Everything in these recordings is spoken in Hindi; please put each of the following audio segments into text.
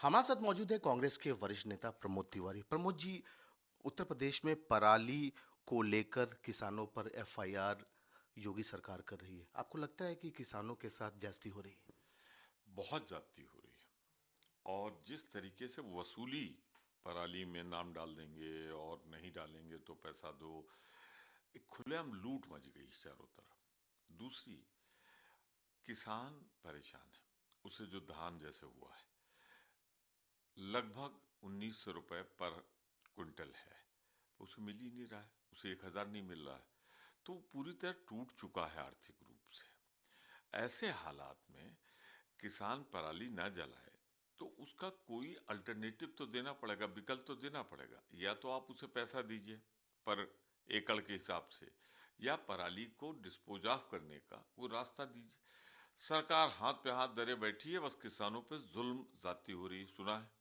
हमारे साथ मौजूद है कांग्रेस के वरिष्ठ नेता प्रमोद तिवारी। प्रमोद जी, उत्तर प्रदेश में पराली को लेकर किसानों पर एफआईआर योगी सरकार कर रही है। आपको लगता है कि किसानों के साथ ज्यादती हो रही है? बहुत ज्यादती हो रही है। और जिस तरीके से वसूली, पराली में नाम डाल देंगे और नहीं डालेंगे तो पैसा दो, एक खुलेआम लूट मच गई चारों तरफ। दूसरी, किसान परेशान है। उसे जो धान जैसे हुआ है, लगभग 1900 रुपए पर क्विंटल है, उसे मिल ही नहीं रहा है, उसे 1000 नहीं मिल रहा है। तो वो पूरी तरह टूट चुका है आर्थिक रूप से। ऐसे हालात में किसान पराली ना जलाए तो उसका कोई अल्टरनेटिव तो देना पड़ेगा, विकल्प तो देना पड़ेगा। या तो आप उसे पैसा दीजिए पर एकड़ के हिसाब से, या पराली को डिस्पोज ऑफ करने का कोई रास्ता दीजिए। सरकार हाथ पे हाथ धरे बैठी है, बस किसानों पे जुल्म जाती हो रही। सुना है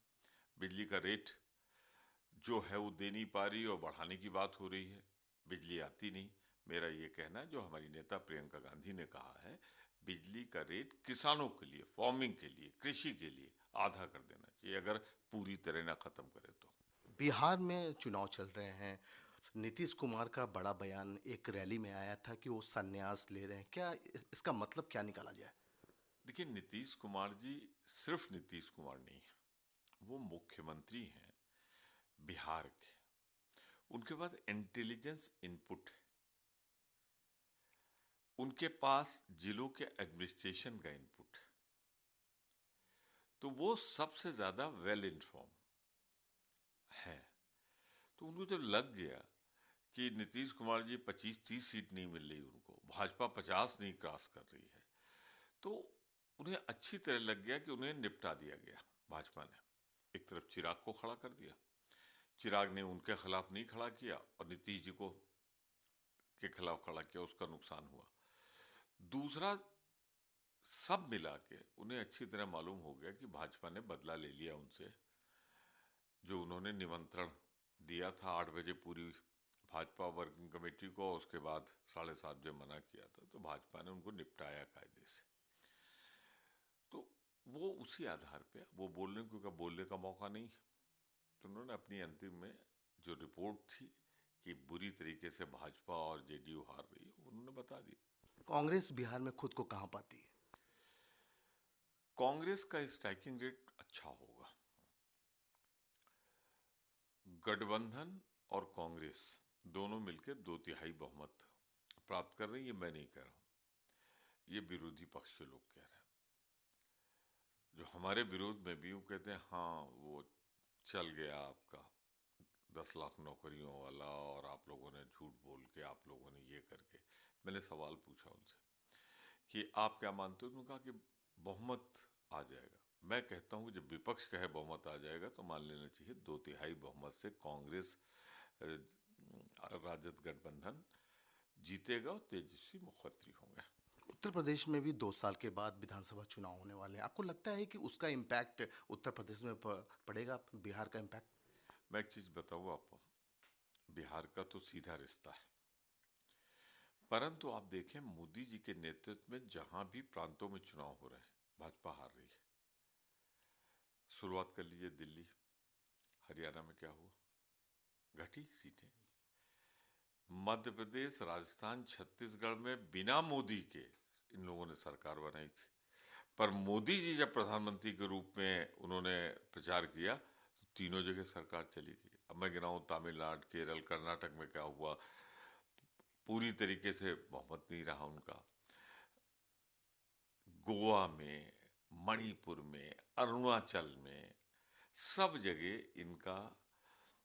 बिजली का रेट जो है वो दे नहीं पा रही और बढ़ाने की बात हो रही है, बिजली आती नहीं। मेरा ये कहना है, जो हमारी नेता प्रियंका गांधी ने कहा है, बिजली का रेट किसानों के लिए, फार्मिंग के लिए, कृषि के लिए आधा कर देना चाहिए, अगर पूरी तरह ना खत्म करे तो। बिहार में चुनाव चल रहे हैं। नीतीश कुमार का बड़ा बयान एक रैली में आया था कि वो संन्यास ले रहे हैं। क्या इसका मतलब क्या निकाला जाए? देखिए, नीतीश कुमार जी सिर्फ नीतीश कुमार नहीं है, वो मुख्यमंत्री हैं बिहार के। उनके पास इंटेलिजेंस इनपुट है, उनके पास जिलों के एडमिनिस्ट्रेशन का इनपुट है। तो वो सबसे ज्यादा वेल इन्फॉर्म है। तो उनको जब लग गया कि नीतीश कुमार जी 25-30 सीट नहीं मिल रही उनको, भाजपा 50 नहीं क्रॉस कर रही है, तो उन्हें अच्छी तरह लग गया कि उन्हें निपटा दिया गया भाजपा ने। एक तरफ चिराग को खड़ा कर दिया, चिराग ने उनके खिलाफ नहीं खड़ा किया और नीतीश जी को के खिलाफ खड़ा किया, उसका नुकसान हुआ। दूसरा, सब मिला के उन्हें अच्छी तरह मालूम हो गया कि भाजपा ने बदला ले लिया उनसे। जो उन्होंने निमंत्रण दिया था 8 बजे पूरी भाजपा वर्किंग कमेटी को, उसके बाद 7:30 बजे मना किया था, तो भाजपा ने उनको निपटाया कायदे से। तो वो उसी आधार पे वो बोलने, क्योंकि बोलने का मौका नहीं है, तो उन्होंने अपनी अंतिम में जो रिपोर्ट थी कि बुरी तरीके से भाजपा और जेडीयू हार रही है, उन्होंने बता दी। कांग्रेस बिहार में खुद को कहाँ पाती है? कांग्रेस का स्ट्राइकिंग रेट अच्छा होगा। गठबंधन और कांग्रेस दोनों मिलकर 2/3 बहुमत प्राप्त कर रही है, मैं नहीं कह रहा हूं, ये विरोधी पक्ष के लोग कह रहे हैं। जो हमारे विरोध में भी वो कहते हैं हाँ वो चल गया आपका 10 लाख नौकरियों वाला, और आप लोगों ने झूठ बोल के, आप लोगों ने ये करके। मैंने सवाल पूछा उनसे कि आप क्या मानते हो, उन्होंने कहा कि बहुमत आ जाएगा। मैं कहता हूँ कि जब विपक्ष कहे बहुमत आ जाएगा तो मान लेना चाहिए 2/3 बहुमत से कांग्रेस राजद गठबंधन जीतेगा और तेजस्वी मुख्यमंत्री होंगे। उत्तर प्रदेश में भी 2 साल के बाद विधानसभा चुनाव होने वाले हैं। आपको लगता है कि उसका इम्पैक्ट उत्तर प्रदेश में पड़ेगा, बिहार का इम्पैक्ट? मैं एक चीज बताऊँ आपको, बिहार का तो सीधा रिश्ता है, परंतु आप देखें मोदी जी के नेतृत्व में जहां भी प्रांतों में चुनाव हो रहे हैं, भाजपा हार रही है। शुरुआत कर लीजिए दिल्ली, हरियाणा में क्या हुआ, घटी सीटें। मध्य प्रदेश, राजस्थान, छत्तीसगढ़ में बिना मोदी के इन लोगों ने सरकार बनाई थी, पर मोदी जी जब प्रधानमंत्री के रूप में उन्होंने प्रचार किया तो तीनों जगह सरकार चली गई। अब मैं गिनाऊं, तमिलनाडु, केरल, कर्नाटक में क्या हुआ, पूरी तरीके से बहुमत नहीं रहा उनका। गोवा में, मणिपुर में, अरुणाचल में, सब जगह इनका,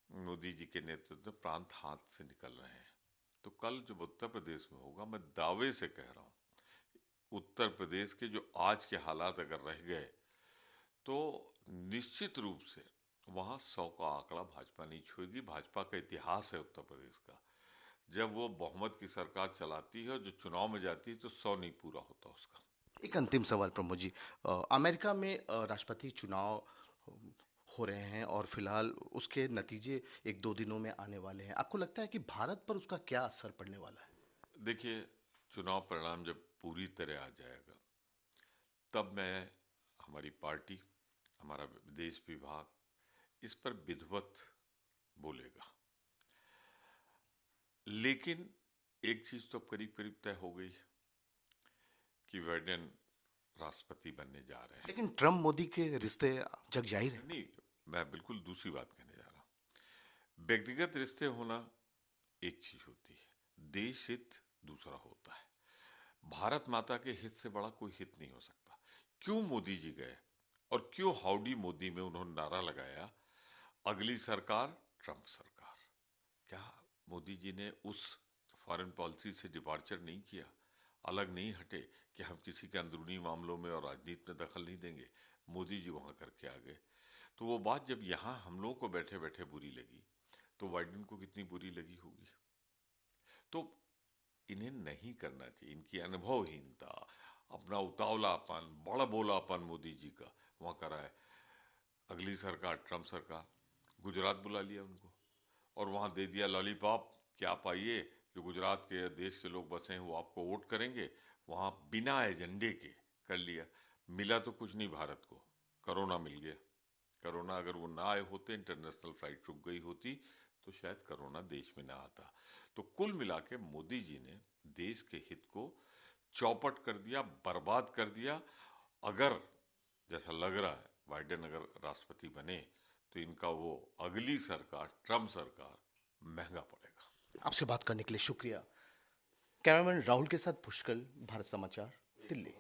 मोदी जी के नेतृत्व में प्रांत हाथ से निकल रहे हैं। तो कल जब उत्तर प्रदेश में होगा, मैं दावे से कह रहा हूं, उत्तर प्रदेश के जो आज के हालात अगर रह गए तो निश्चित रूप से वहां 100 का आंकड़ा भाजपा नहीं छुएगी। भाजपा का इतिहास है उत्तर प्रदेश का, जब वो बहुमत की सरकार चलाती है और जो चुनाव में जाती है तो 100 नहीं पूरा होता उसका। एक अंतिम सवाल प्रमोद जी। अमेरिका में राष्ट्रपति चुनाव हो रहे हैं और फिलहाल उसके नतीजे 1-2 दिनों में आने वाले हैं। आपको लगता है कि भारत पर उसका क्या असर पड़ने वाला है? देखिए, चुनाव परिणाम जब पूरी तरह आ जाएगा, तब मैं, हमारी पार्टी, हमारा विदेश विभाग इस पर विधिवत बोलेगा। लेकिन एक चीज तो करीब करीब तय हो गई कि बाइडेन राष्ट्रपति बनने जा रहे हैं। लेकिन ट्रम्प मोदी के रिश्ते जग जाहिर है। नहीं, मैं बिल्कुल दूसरी बात कहने जा रहा हूं। व्यक्तिगत रिश्ते होना एक चीज होती है, देश हित दूसरा होता है। भारत माता के हित से बड़ा कोई हित नहीं हो सकता। क्यों मोदी जी गए और क्यों हाउडी मोदी में उन्होंने नारा लगाया, अगली सरकार ट्रम्प सरकार। क्या मोदी जी ने उस फॉरेन पॉलिसी से डिपार्चर नहीं किया, अलग नहीं हटे कि हम किसी के अंदरूनी मामलों में और राजनीति में दखल नहीं देंगे? मोदी जी वहां करके आ गए। तो वो बात जब यहाँ हम लोगों को बैठे बैठे बुरी लगी, तो बाइडेन को कितनी बुरी लगी होगी। तो इन्हें नहीं करना चाहिए। इनकी अनुभवहीनता, अपना उतावलापन, बड़ा बोलापन मोदी जी का वहां करा है। अगली सरकार ट्रम्प सरकार, गुजरात बुला लिया उनको और वहां दे दिया लॉलीपॉप कि आप आइए, जो गुजरात के देश के लोग बसे हैं वो आपको वोट करेंगे। वहां बिना एजेंडे के कर लिया। मिला तो कुछ नहीं भारत को, कोरोना मिल गया। कोरोना अगर वो ना आए होते, इंटरनेशनल फ्लाइट रुक गई होती, तो शायद कोरोना देश में ना आता। तो कुल मिला के मोदी जी ने देश के हित को चौपट कर दिया, बर्बाद कर दिया। अगर जैसा लग रहा है बाइडेन अगर राष्ट्रपति बने, तो इनका वो अगली सरकार ट्रम्प सरकार महंगा पड़ेगा। आपसे बात करने के लिए शुक्रिया। कैमरामैन राहुल के साथ पुष्कल, भारत समाचार, दिल्ली।